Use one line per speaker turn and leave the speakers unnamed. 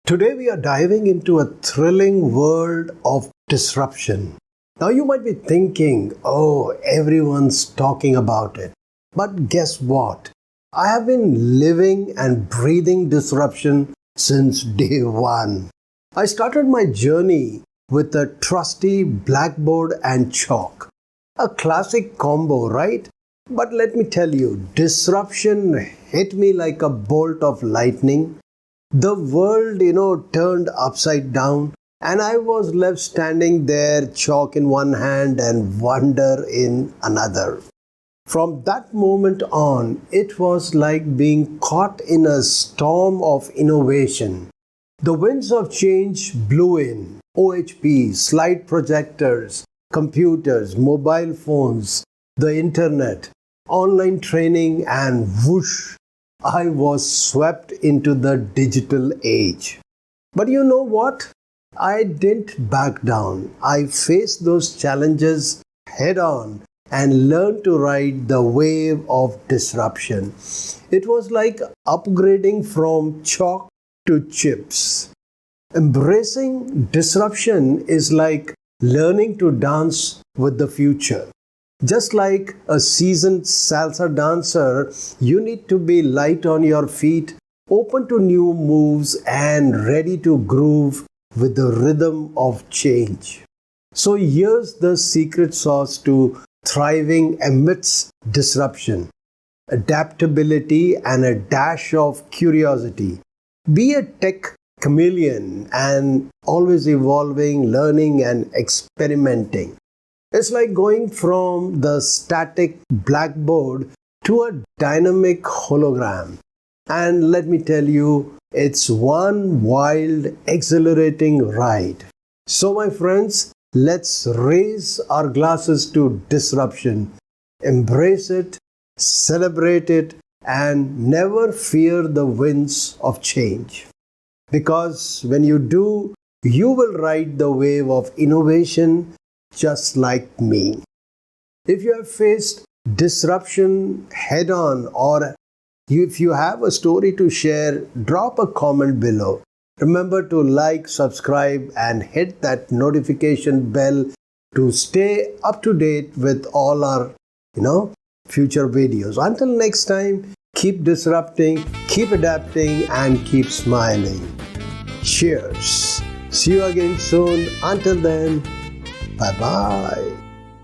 Today we are diving into a thrilling world of disruption. Now you might be thinking, oh, everyone's talking about it. But guess what? I have been living and breathing disruption since day one. I started my journey with a trusty blackboard and chalk. A classic combo, right? But let me tell you, disruption hit me like a bolt of lightning. The world, turned upside down, and I was left standing there, chalk in one hand and wonder in another. From that moment on, it was like being caught in a storm of innovation. The winds of change blew in. OHP, slide projectors, computers, mobile phones, the internet, online training, and whoosh, I was swept into the digital age. But you know what? I didn't back down. I faced those challenges head on and learned to ride the wave of disruption. It was like upgrading from chalk to chips. Embracing disruption is like learning to dance with the future. Just like a seasoned salsa dancer, you need to be light on your feet, open to new moves, and ready to groove with the rhythm of change. So here's the secret sauce to thriving amidst disruption: adaptability and a dash of curiosity. Be a tech chameleon and always evolving, learning, and experimenting. It's like going from the static blackboard to a dynamic hologram. And let me tell you, it's one wild, exhilarating ride. So, my friends, let's raise our glasses to disruption, embrace it, celebrate it, and never fear the winds of change. Because when you do, you will ride the wave of innovation just like me. If you have faced disruption head on, or if you have a story to share, drop a comment below. Remember to like, subscribe, and hit that notification bell to stay up to date with all our, future videos. Until next time, keep disrupting, keep adapting, and keep smiling. Cheers. See you again soon. Until then, bye-bye.